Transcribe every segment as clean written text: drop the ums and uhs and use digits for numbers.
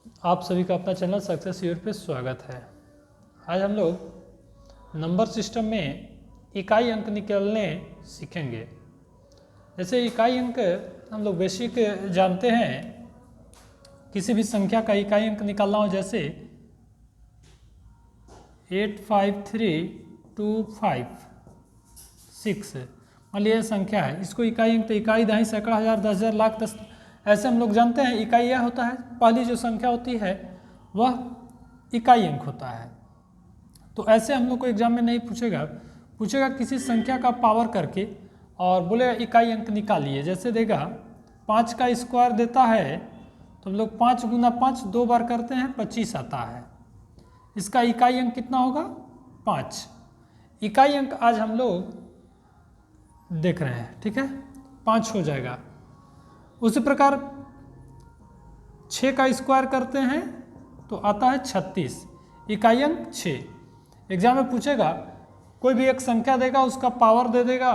आप सभी का अपना चैनल सक्सेस योर पे स्वागत है। आज हम लोग नंबर सिस्टम में इकाई अंक निकालने सीखेंगे। जैसे इकाई अंक हम लोग बेसिक जानते हैं, किसी भी संख्या का इकाई अंक निकालना हो, जैसे 85325 मान लीजिए संख्या है, इसको इकाई अंक तो इकाई, दहाई, सैकड़ा, हजार, 10,000, लाख, 10, ऐसे हम लोग जानते हैं इकाई यह होता है। पहली जो संख्या होती है वह इकाई अंक होता है। तो ऐसे हम लोग को एग्जाम में नहीं पूछेगा किसी संख्या का पावर करके और बोलेगा इकाई अंक निकालिए। जैसे देगा 5 का स्क्वायर देता है तो हम लोग 5 गुना 5 2 बार करते हैं, 25 आता है। इसका इकाई अंक कितना होगा? 5। इकाई अंक आज हम लोग देख रहे हैं, ठीक है, 5 हो जाएगा। उसी प्रकार 6 का स्क्वायर करते हैं तो आता है 36, इकाई अंक 6। एग्जाम में पूछेगा, कोई भी एक संख्या देगा, उसका पावर दे देगा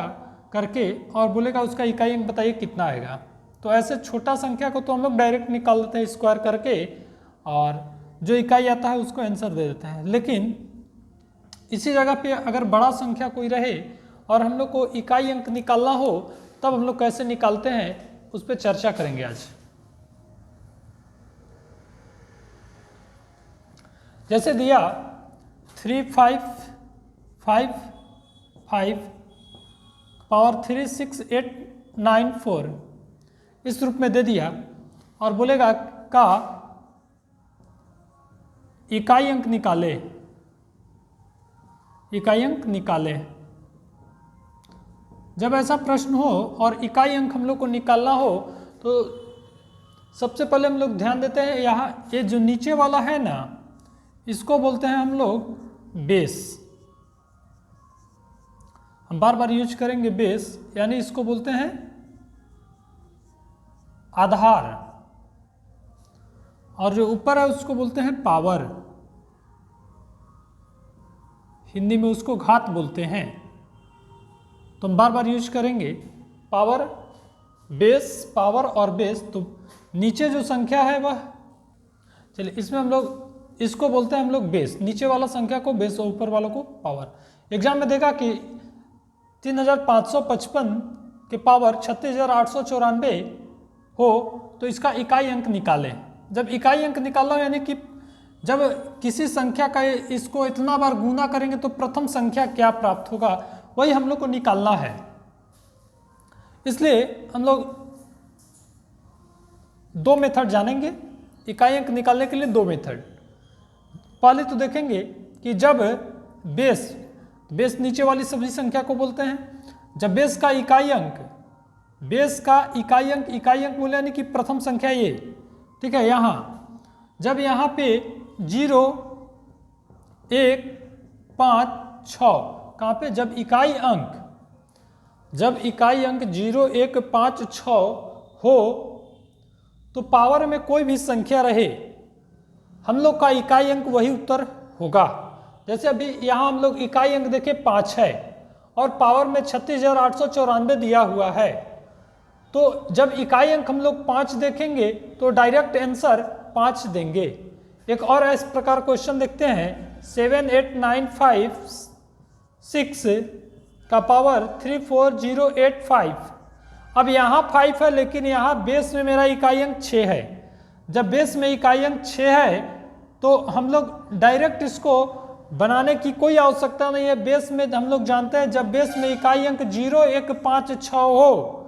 करके और बोलेगा उसका इकाई अंक बताइए कितना आएगा। तो ऐसे छोटा संख्या को तो हम लोग डायरेक्ट निकाल देते हैं स्क्वायर करके, और जो इकाई आता है उसको आंसर दे देते हैं। लेकिन इसी जगह पे अगर बड़ा संख्या कोई रहे और हम लोग को इकाई अंक निकालना हो, तब हम लोग कैसे निकालते हैं उस पर चर्चा करेंगे आज। जैसे दिया 3555 पावर 36894 इस रूप में दे दिया और बोलेगा का इकाई अंक निकाले, इकाई अंक निकाले। जब ऐसा प्रश्न हो और इकाई अंक हम लोग को निकालना हो तो सबसे पहले हम लोग ध्यान देते हैं, यहाँ ये जो नीचे वाला है ना, इसको बोलते हैं हम लोग बेस। हम बार बार यूज करेंगे बेस, यानी इसको बोलते हैं आधार, और जो ऊपर है उसको बोलते हैं पावर। हिंदी में उसको घात बोलते हैं। तो हम बार बार यूज करेंगे पावर, बेस, पावर और बेस। तो नीचे जो संख्या है वह, चलिए इसमें हम लोग इसको बोलते हैं हम लोग बेस, नीचे वाला संख्या को बेस और ऊपर वालों को पावर। एग्जाम में देखा कि 3555 के पावर 36,894 हो तो इसका इकाई अंक निकालें। जब इकाई अंक निकालना हो, यानी कि जब किसी संख्या का इसको इतना बार गुना करेंगे तो प्रथम संख्या क्या प्राप्त होगा, वही हम लोग को निकालना है। इसलिए हम लोग दो मेथड जानेंगे इकाई अंक निकालने के लिए। दो मेथड, पहले तो देखेंगे कि जब बेस नीचे वाली सभी संख्या को बोलते हैं, जब बेस का इकाई अंक इकाई अंक बोले यानी कि प्रथम संख्या ये, ठीक है, यहाँ जब यहाँ पे 0 1 5 6 कहाँ पे, जब इकाई अंक 0 1 5 6 हो तो पावर में कोई भी संख्या रहे, हम लोग का इकाई अंक वही उत्तर होगा। जैसे अभी यहाँ हम लोग इकाई अंक देखें 5 है और पावर में 36,894 दिया हुआ है। तो जब इकाई अंक हम लोग 5 देखेंगे तो डायरेक्ट आंसर 5 देंगे। एक और इस प्रकार क्वेश्चन देखते हैं, 78956 का पावर 34085। अब यहाँ 5 है लेकिन यहाँ बेस में मेरा इकाई अंक 6 है। जब बेस में इकाई अंक 6 है तो हम लोग डायरेक्ट इसको बनाने की कोई आवश्यकता नहीं है। बेस में हम लोग जानते हैं जब बेस में इकाई अंक 0 1 5 6 हो,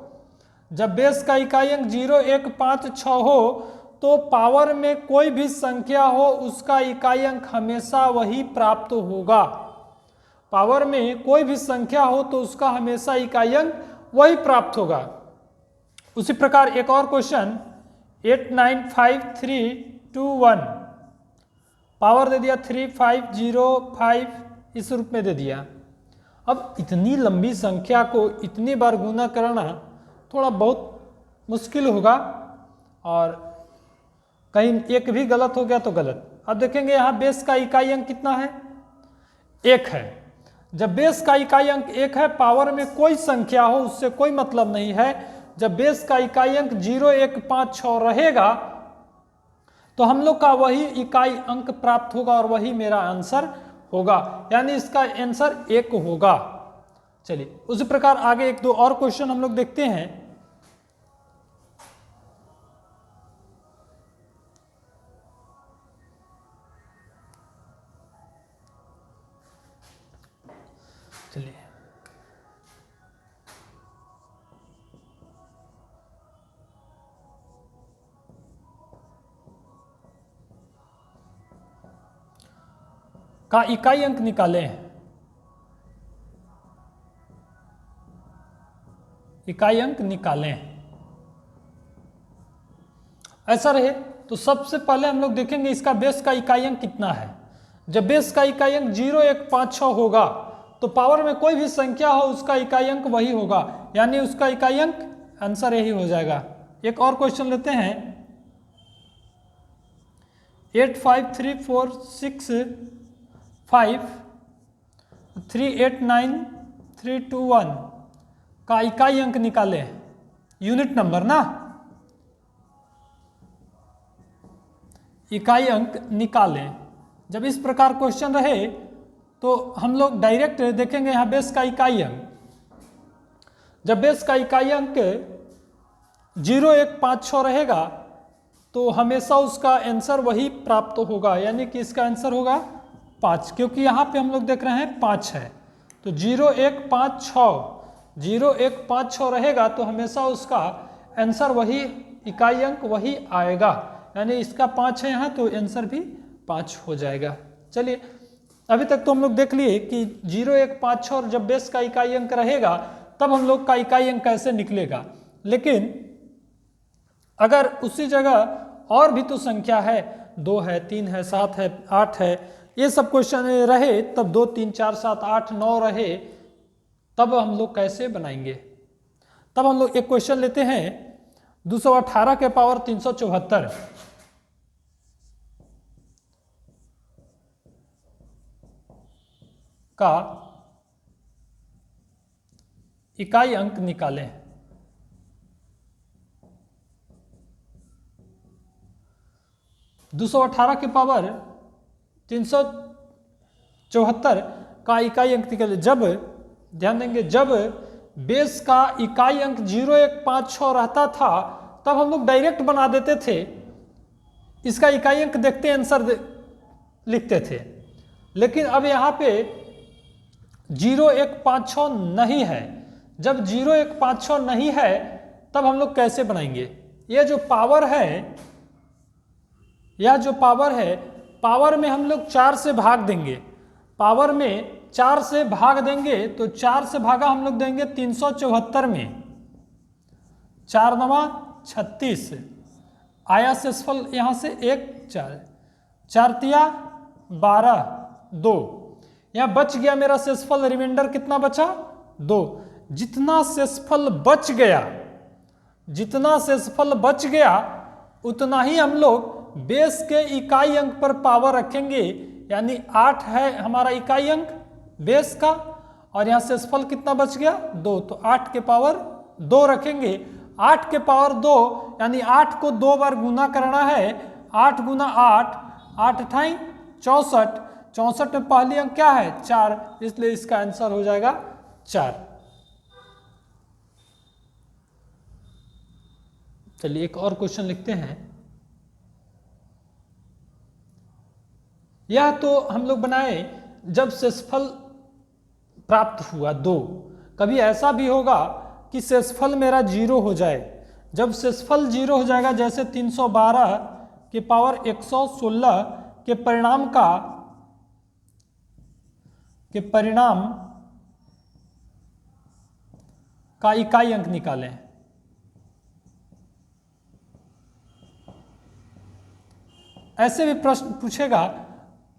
जब बेस का इकाई अंक 0 1 5 6 हो तो पावर में कोई भी संख्या हो उसका इकाई अंक हमेशा वही प्राप्त होगा। पावर में कोई भी संख्या हो तो उसका हमेशा इकाई अंक वही प्राप्त होगा। उसी प्रकार एक और क्वेश्चन 895321 पावर दे दिया 3505 इस रूप में दे दिया। अब इतनी लंबी संख्या को इतनी बार गुना करना थोड़ा बहुत मुश्किल होगा, और कहीं एक भी गलत हो गया तो गलत। अब देखेंगे यहाँ बेस का इकाई अंक कितना है, 1 है। जब बेस का इकाई अंक 1 है, पावर में कोई संख्या हो उससे कोई मतलब नहीं है। जब बेस का इकाई अंक 0 1 5 6 रहेगा तो हम लोग का वही इकाई अंक प्राप्त होगा और वही मेरा आंसर होगा, यानी इसका आंसर 1 होगा। चलिए उसी प्रकार आगे एक दो और क्वेश्चन हम लोग देखते हैं। चलिए का इकाई अंक निकालें। इकाई अंक निकालें ऐसा रहे तो सबसे पहले हम लोग देखेंगे इसका बेस का इकाई अंक कितना है। जब बेस का इकाई अंक 0, 1, 5, 6 होगा तो पावर में कोई भी संख्या हो उसका इकाई अंक वही होगा, यानी उसका इकाई अंक आंसर यही हो जाएगा। एक और क्वेश्चन लेते हैं। 8, 5, 3, 4, 6, 5, 3, 8, 9, 3, 2, 1 का इकाई अंक निकालें। यूनिट नंबर ना, इकाई अंक निकालें। जब इस प्रकार क्वेश्चन रहे तो हम लोग डायरेक्ट देखेंगे यहाँ बेस का इकाई अंक। जब बेस का इकाई अंक 0, 1, 5, 6 रहेगा तो हमेशा उसका आंसर वही प्राप्त होगा, यानी कि इसका आंसर होगा 5, क्योंकि यहाँ पे हम लोग देख रहे हैं 5 है। तो 0, 1, 5, 6 0, 1, 5, 6 रहेगा तो हमेशा उसका आंसर वही इकाई अंक वही आएगा, यानी इसका 5 है यहाँ तो आंसर भी 5 हो जाएगा। चलिए अभी तक तो हम लोग देख लिए कि 0, 1, 5, 6 जब बेस का इकाई अंक रहेगा तब हम लोग का इकाई अंक कैसे निकलेगा। लेकिन अगर उसी जगह और भी तो संख्या है, 2 है, 3 है, 7 है, 8 है, ये सब क्वेश्चन रहे तब 2, 3, 4, 7, 8, 9 रहे तब हम लोग कैसे बनाएंगे। तब हम लोग एक क्वेश्चन लेते हैं 218 के पावर 374 का इकाई अंक निकालें। दो 218 के पावर 374 का इकाई अंक निकालें। जब ध्यान देंगे, जब बेस का इकाई अंक 0, 1, 5, 6 रहता था तब हम लोग डायरेक्ट बना देते थे, इसका इकाई अंक देखते आंसर लिखते थे। लेकिन अब यहाँ पे 0, 1, 5, 6 नहीं है। जब 0, 1, 5, 6 नहीं है तब हम लोग कैसे बनाएंगे। यह जो पावर है, पावर में हम लोग 4 से भाग देंगे। पावर में 4 से भाग देंगे तो 4 से भागा हम लोग देंगे 374 में, 4 नवा 36 आया शेषफल यहाँ से 1, 4, 4 तिया 12, 2 यहाँ बच गया मेरा शेषफल। रिमाइंडर कितना बचा 2। जितना शेषफल बच गया उतना ही हम लोग बेस के इकाई अंक पर पावर रखेंगे, यानी 8 है हमारा इकाई अंक बेस का और यहाँ शेषफल कितना बच गया 2, तो 8 के पावर 2 रखेंगे। 8 के पावर 2 यानी 8 को 2 बार गुना करना है। 8 गुना 8, 8 अठाई 64, 64 में पहली अंक क्या है 4, इसलिए इसका आंसर हो जाएगा 4। चलिए एक और क्वेश्चन लिखते हैं। यह तो हम लोग बनाए जब शेषफल प्राप्त हुआ 2। कभी ऐसा भी होगा कि शेषफल मेरा 0 हो जाए। जब शेषफल 0 हो जाएगा, जैसे 312 के पावर 116 के परिणाम का इकाई अंक निकालें। ऐसे भी प्रश्न पूछेगा।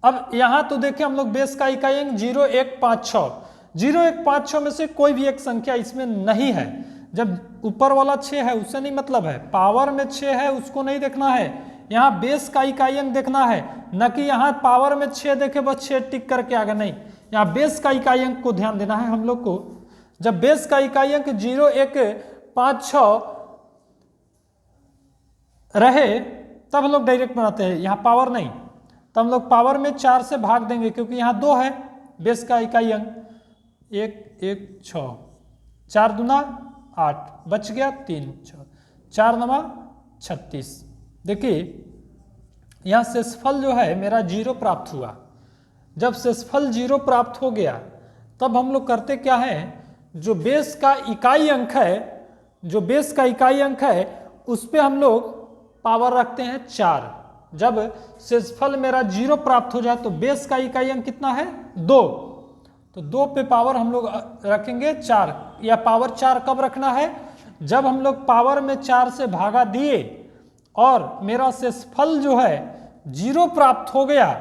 अब यहां तो देखिए हम लोग बेस का इकाई अंक 0, 1, 5, 6, 0, 1, 5, 6 में से कोई भी एक संख्या इसमें नहीं है। जब ऊपर वाला 6 है उससे नहीं मतलब है, पावर में 6 है उसको नहीं देखना है, यहाँ बेस का इकाई अंक देखना है, न कि यहाँ पावर में 6 देखे बस 6 टिक करके आगे नहीं, यहाँ बेस का इकाई अंक को ध्यान देना है हम लोग को। जब बेस का इकाई अंक 0, 1, 5, 6 रहे तब हम लोग डायरेक्ट बनाते हैं, यहाँ पावर नहीं। तब हम लोग पावर में 4 से भाग देंगे क्योंकि यहाँ 2 है बेस का इकाई अंक, 1 1 6, 4 दूना 8, बच गया 3 6, 4 नमा 36। देखिए यहाँ शेषफल जो है मेरा 0 प्राप्त हुआ। जब शेषफल 0 प्राप्त हो गया तब हम लोग करते क्या है, जो बेस का इकाई अंक है, जो बेस का इकाई अंक है उस पे हम लोग पावर रखते हैं 4। जब शेषफल मेरा 0 प्राप्त हो जाए तो बेस का इकाई अंक कितना है 2, तो 2 पे पावर हम लोग रखेंगे 4। या पावर 4 कब रखना है, जब हम लोग पावर में 4 से भागा दिए और मेरा शेषफल जो है 0 प्राप्त हो गया,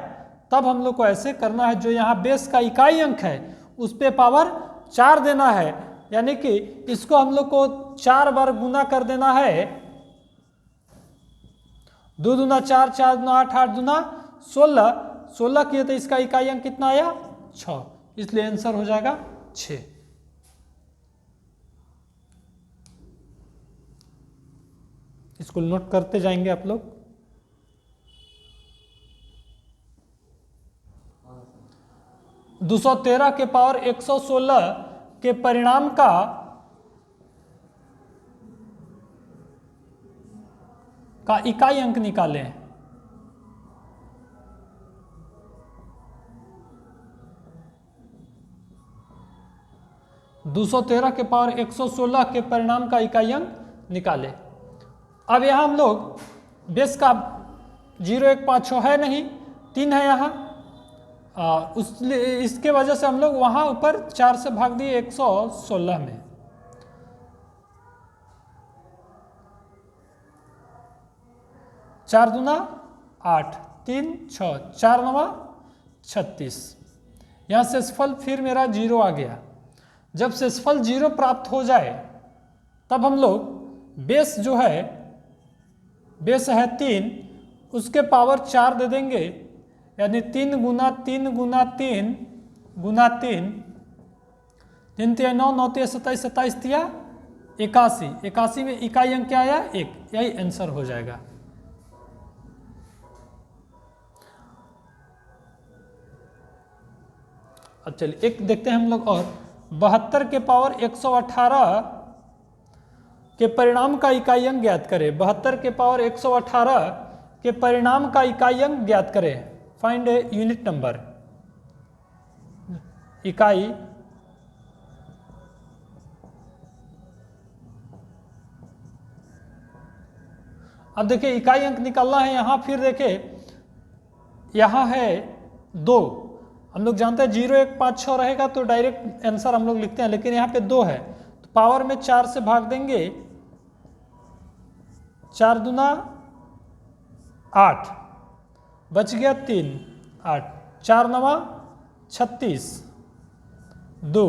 तब हम लोग को ऐसे करना है, जो यहाँ बेस का इकाई अंक है उस पे पावर 4 देना है, यानी कि इसको हम लोग को 4 बार गुना कर देना है। 2 दूना 4, 4 दूना 8, 8 दूना 16, 16 किए तो इसका इकाई अंक कितना आया 6, इसलिए आंसर हो जाएगा 6। इसको नोट करते जाएंगे आप लोग। दो 213 के पावर 116 के परिणाम का इकाई अंक निकालें। दो 213 के पावर 116 के परिणाम का इकाई अंक निकाले। अब यहाँ हम लोग बेस का 0 1 5 6 है नहीं, 3 है यहाँ, इसके वजह से हम लोग वहाँ ऊपर 4 से भाग दिए 116 में। चार दूना 8, 3 6, 4 नवा 36। यहाँ शेषफल फिर मेरा 0 आ गया। जब शेषफल 0 प्राप्त हो जाए तब हम लोग बेस जो है, बेस है 3, उसके पावर 4 दे देंगे, यानी 3 गुना 3 गुना 3 गुना 3, 3 3 9, 9 3 27, 27 दिया 81, 81 में इकाई अंक क्या आया 1, यही आंसर हो जाएगा। अब चलिए एक देखते हैं हम लोग और, 72 के पावर 118 के परिणाम का इकाई अंक ज्ञात करें। 72 के पावर 118 के परिणाम का इकाई अंक ज्ञात करें। फाइंड ए यूनिट नंबर, इकाई अब देखिए इकाई अंक निकालना है यहाँ। फिर देखिए यहाँ है 2, हम लोग जानते हैं 0 1 5 6 रहेगा तो डायरेक्ट आंसर हम लोग लिखते हैं, लेकिन यहाँ पे 2 है तो पावर में 4 से भाग देंगे, 4 दूना 8, बच गया 3 8, 4 नवा 36 2।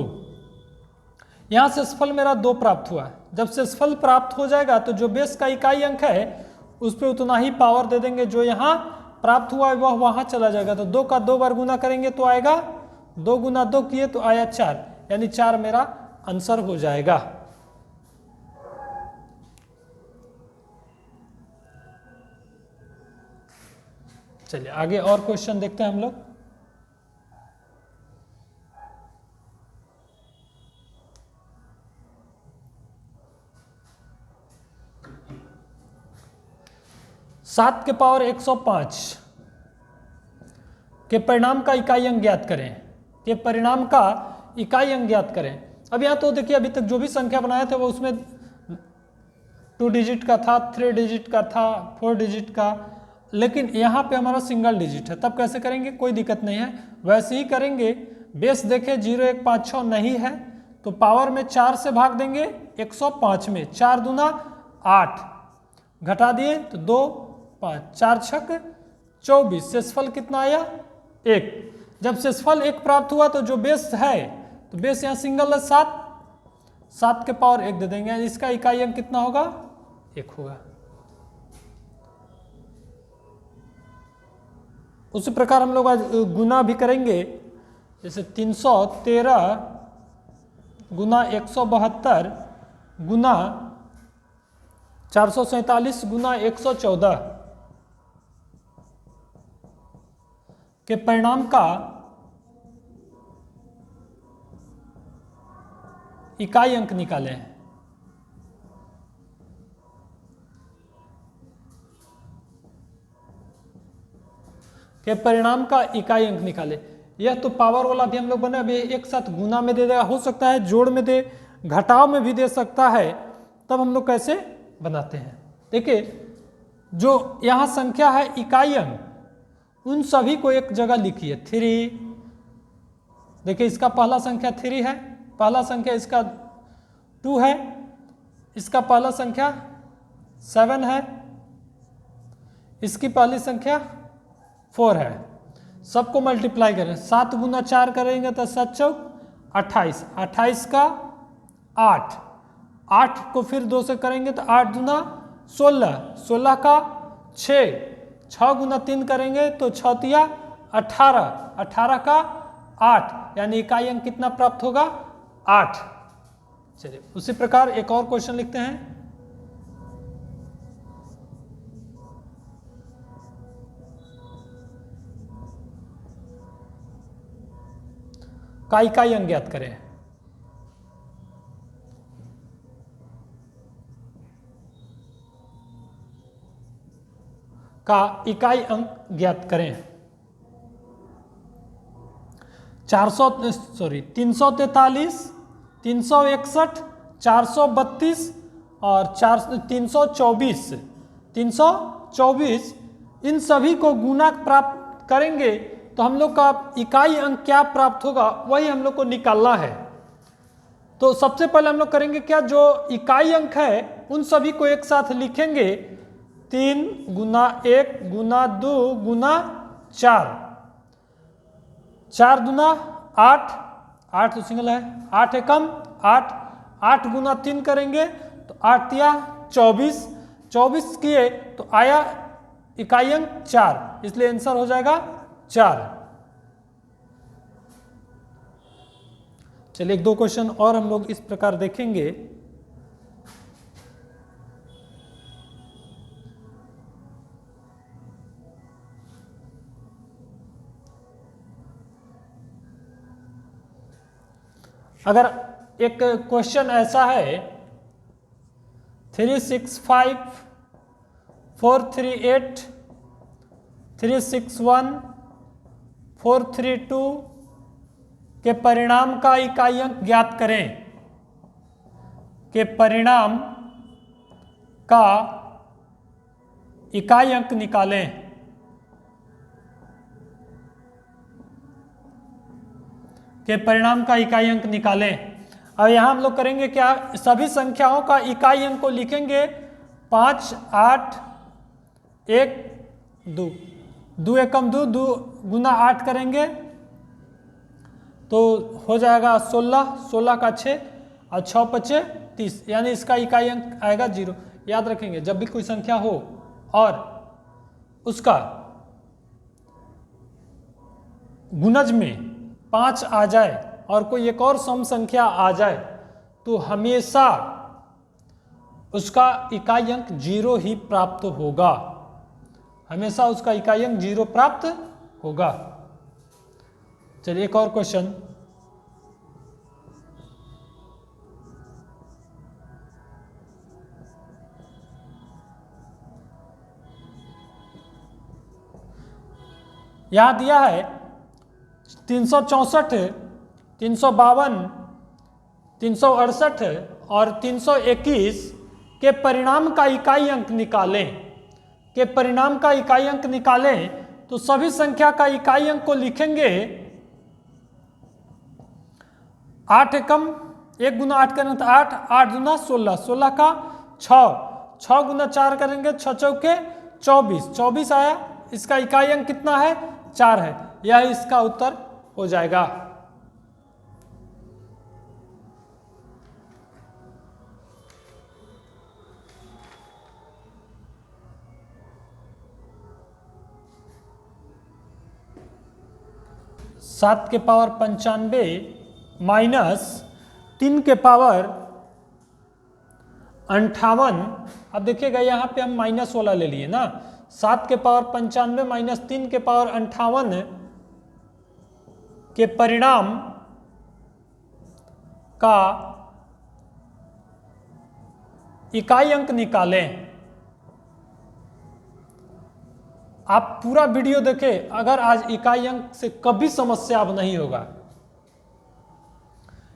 यहाँ शेषफल मेरा 2 प्राप्त हुआ। जब शेषफल प्राप्त हो जाएगा तो जो बेस का इकाई अंक है उस पर उतना ही पावर दे देंगे, जो यहाँ प्राप्त हुआ है वह वहाँ चला जाएगा। तो 2 का 2 बार गुना करेंगे तो आएगा, 2 गुना 2 किए तो आया 4, यानी 4 मेरा आंसर हो जाएगा। चलिए आगे और क्वेश्चन देखते हैं हम लोग। सात के पावर 105 के परिणाम का इकाई अंक ज्ञात करें। के परिणाम का इकाई अंक ज्ञात करें। अब यहाँ तो देखिए अभी तक जो भी संख्या बनाए थे वो उसमें 2 डिजिट का था, 3 डिजिट का था, 4 डिजिट का, लेकिन यहाँ पे हमारा सिंगल डिजिट है। तब कैसे करेंगे, कोई दिक्कत नहीं है, वैसे ही करेंगे। बेस देखें 0 1 5 6 नहीं है तो पावर में 4 से भाग देंगे 105 में, 4 दूना 8, घटा दिए तो 2 5, 4 छक 24, शेषफल कितना आया 1। जब शेषफल 1 प्राप्त हुआ तो जो बेस है, तो बेस यहाँ सिंगल है 7, 7 के पावर 1 दे देंगे, इसका इकाई अंक कितना होगा 1 होगा। उसी प्रकार हम लोग आज गुना भी करेंगे, जैसे 313 गुना 172 गुना 447 गुना 114, के परिणाम का इकाई अंक निकालें। के परिणाम का इकाई अंक निकाले। यह तो पावर वाला भी हम लोग बने, अभी एक साथ गुना में दे देगा, हो सकता है जोड़ में दे, घटाव में भी दे सकता है। तब हम लोग कैसे बनाते हैं, देखिए जो यहाँ संख्या है इकाई अंक, उन सभी को एक जगह लिखिए। 3, देखिए इसका पहला संख्या 3 है, पहला संख्या इसका 2 है, इसका पहला संख्या 7 है, इसकी पहली संख्या 4 है। सबको मल्टीप्लाई करें, 7 गुना 4 करेंगे तो 7 चौक 28, 28 का 8, 8 को फिर 2 से करेंगे तो 8 दूना 16, 16 का 6, 6 गुना 3 करेंगे तो 6 तिया 18, 18 का 8, यानी इकाई अंक कितना प्राप्त होगा 8। चलिए उसी प्रकार एक और क्वेश्चन लिखते हैं। का इकाई अंक ज्ञात करें। का इकाई अंक ज्ञात करें। 343, 361, 432 और 324, 324 इन सभी को गुना प्राप्त करेंगे तो हम लोग का इकाई अंक क्या प्राप्त होगा वही हम लोग को निकालना है। तो सबसे पहले हम लोग करेंगे क्या, जो इकाई अंक है उन सभी को एक साथ लिखेंगे। 3 गुना 1 गुना 2 गुना 4, 4 दूना 8, 8 तो सिंगल है, 8 एकम 8, 8 गुना 3 करेंगे तो 8 तिया 24, 24 किए तो आया इकाई अंक 4, इसलिए आंसर हो जाएगा 4। चलिए एक दो क्वेश्चन और हम लोग इस प्रकार देखेंगे। अगर एक क्वेश्चन ऐसा है 365, 438, 361, 432 के परिणाम का इकाई अंक ज्ञात करें। के परिणाम का इकाई अंक निकालें। के परिणाम का इकाई अंक निकालें। अब यहां हम लोग करेंगे क्या, सभी संख्याओं का इकाई अंक को लिखेंगे। 5, 8, 1, 2, 2 एकम 2, 2 गुना 8 करेंगे तो हो जाएगा 16, 16 का 6 और 6 पचे 30, यानी इसका इकाई अंक आएगा 0। याद रखेंगे जब भी कोई संख्या हो और उसका गुणज में 5 आ जाए और कोई एक और सम संख्या आ जाए तो हमेशा उसका इकाई अंक 0 ही प्राप्त होगा, हमेशा उसका इकाई अंक 0 प्राप्त होगा। चलिए एक और क्वेश्चन। यहां दिया है 364, 352, 368 और 321 के परिणाम का इकाई अंक निकालें। के परिणाम का इकाई अंक निकालें तो सभी संख्या का इकाई अंक को लिखेंगे। 8 एकम 1 गुना 8 करेंगे तो 8, 8 गुना 16, 16 का 6, 6 गुना 4 करेंगे 6 चौके 24, 24 आया, इसका इकाई अंक कितना है 4 है, यह इसका उत्तर हो जाएगा। सात के पावर 95 माइनस 3 के पावर 58। अब देखिएगा यहाँ पे हम माइनस वाला ले लिए ना, 7 के पावर 95 माइनस 3 के पावर 58 के परिणाम का इकाई अंक निकालें। आप पूरा वीडियो देखें, अगर आज इकाई अंक से कभी समस्या अब नहीं होगा।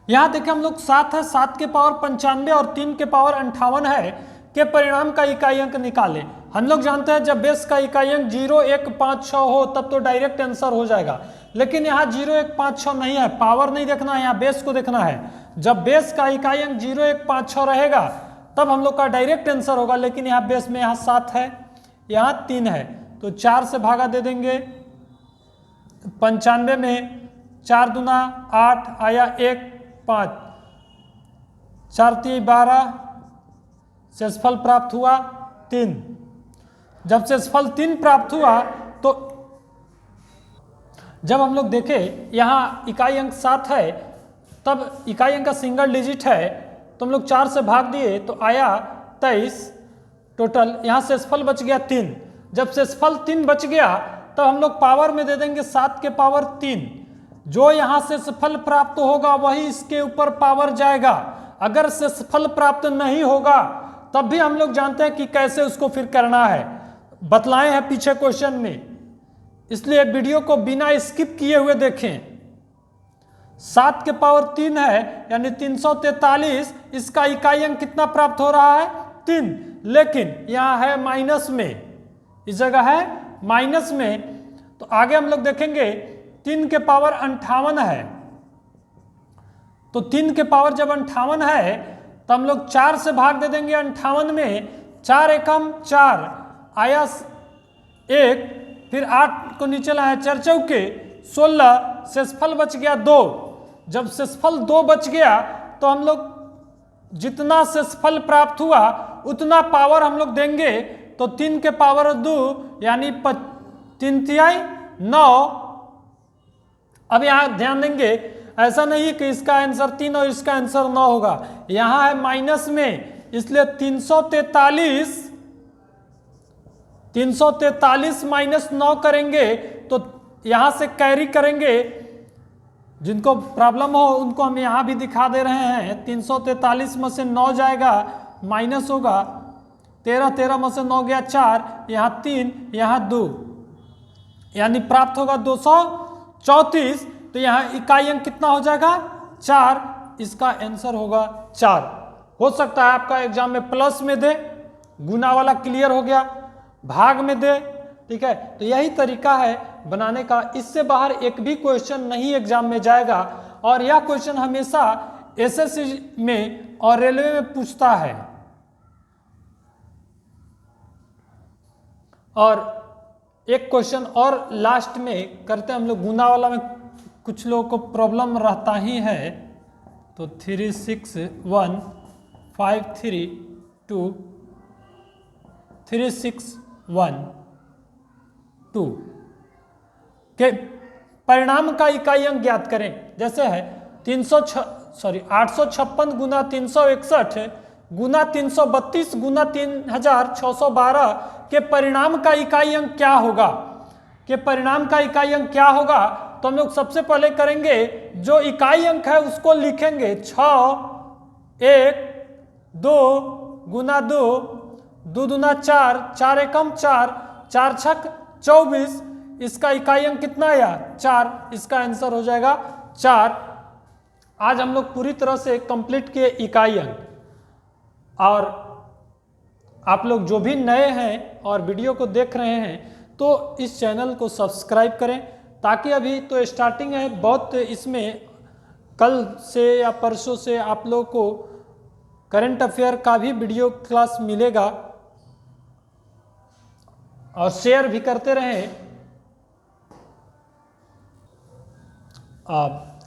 यहां देखें हम लोग 7 है, 7 के पावर 95 और 3 के पावर 58 है के परिणाम का इकाई अंक निकालें। हम लोग जानते हैं जब बेस का इकाई अंक 0, 1, 5, 6 हो तब तो डायरेक्ट आंसर हो जाएगा, लेकिन यहाँ 0, 1, 5, 6 नहीं है, पावर नहीं देखना है, यहाँ बेस को देखना है। जब बेस का इकाई अंक 0, 1, 5, 6 रहेगा तब हम लोग का डायरेक्ट आंसर होगा, लेकिन यहाँ बेस में यहाँ 7 है, यहाँ 3 है, तो 4 से भागा दे देंगे। 95 में 4 दूना 8 आया 1, 5, 4 3 12, शेषफल प्राप्त हुआ 3। जब शेषफल 3 प्राप्त हुआ तो जब हम लोग देखें यहाँ इकाई अंक 7 है, तब इकाई अंक का सिंगल डिजिट है, तो हम लोग 4 से भाग दिए तो आया 23 टोटल। यहाँ शेषफल बच गया 3। जब शेषफल 3 बच गया तब हम लोग पावर में दे देंगे 7 के पावर 3। जो यहाँ शेषफल प्राप्त होगा वही इसके ऊपर पावर जाएगा। अगर शेषफल प्राप्त नहीं होगा तब भी हम लोग जानते हैं कि कैसे उसको फिर करना है, बतलाए हैं पीछे क्वेश्चन में, इसलिए वीडियो को बिना स्किप किए हुए देखें। 7 के पावर 3 है यानी 343, इसका इकाई अंक कितना प्राप्त हो रहा है 3, लेकिन यहाँ है माइनस में, इस जगह है माइनस में, तो आगे हम लोग देखेंगे 3 के पावर 58 है, तो 3 के पावर जब 58 है तो हम लोग 4 से भाग दे देंगे 58 में, 4 एकम 4 आया 1, फिर 8 को नीचे लाया 4 चौके 16, शेषफल बच गया 2। जब शेषफल 2 बच गया तो हम लोग जितना शेषफल प्राप्त हुआ उतना पावर हम लोग देंगे, तो 3 के पावर 2 यानी 3 तिहाई 9। अब यहाँ ध्यान देंगे, ऐसा नहीं कि इसका आंसर 3 और इसका आंसर 9 होगा, यहाँ है माइनस में, इसलिए 343 माइनस 9 करेंगे तो यहाँ से कैरी करेंगे। जिनको प्रॉब्लम हो उनको हम यहाँ भी दिखा दे रहे हैं। 343 में से 9 जाएगा, माइनस होगा 13, 13 में से 9 गया 4, यहाँ 3, यहाँ 2, यानी प्राप्त होगा 234। तो यहाँ इकाई अंक कितना हो जाएगा 4, इसका आंसर होगा 4। हो सकता है आपका एग्जाम में प्लस में दे, गुना वाला क्लियर हो गया, भाग में दे, ठीक है। तो यही तरीका है बनाने का, इससे बाहर एक भी क्वेश्चन नहीं एग्जाम में जाएगा, और यह क्वेश्चन हमेशा एसएससी में और रेलवे में पूछता है। और एक क्वेश्चन और लास्ट में करते हैं हम लोग, गुना वाला में कुछ लोगों को प्रॉब्लम रहता ही है, तो 3 6 1 5 3 2 3 6 1 2 के परिणाम का इकाई अंक ज्ञात करें। जैसे है 856 गुना 361 गुना 332 गुना 3612 के परिणाम का इकाई अंक क्या होगा, के परिणाम का इकाई अंक क्या होगा। तो हम लोग सबसे पहले करेंगे जो इकाई अंक है उसको लिखेंगे 6 1 2 गुना 2 2 दूना 4 4 एकम 4 4 छक 24, इसका इकाई अंक कितना आया 4, इसका आंसर हो जाएगा 4। आज हम लोग पूरी तरह से कंप्लीट किए इकाई अंक। और आप लोग जो भी नए हैं और वीडियो को देख रहे हैं तो इस चैनल को सब्सक्राइब करें, ताकि अभी तो स्टार्टिंग है, बहुत इसमें कल से या परसों से आप लोगों को करंट अफेयर का भी वीडियो क्लास मिलेगा, और शेयर भी करते रहें।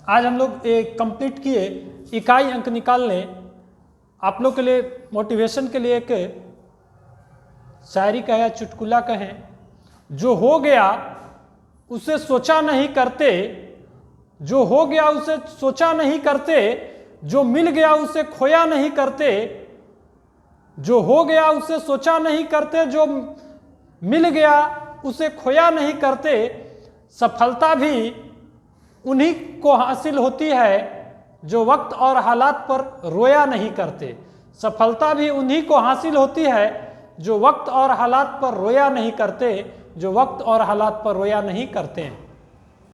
आज हम लोग एक कंप्लीट किए इकाई अंक निकालने। आप लोग के लिए मोटिवेशन के लिए एक शायरी कहे, चुटकुला कहें, जो हो गया उसे सोचा नहीं करते, जो हो गया उसे सोचा नहीं करते, जो मिल गया उसे खोया नहीं करते, जो हो गया उसे सोचा नहीं करते, जो मिल गया उसे खोया नहीं करते, सफलता भी उन्हीं को हासिल होती है जो वक्त और हालात पर रोया नहीं करते। सफलता भी उन्हीं को हासिल होती है जो वक्त और हालात पर रोया नहीं करते, जो वक्त और हालात पर रोया नहीं करते हैं।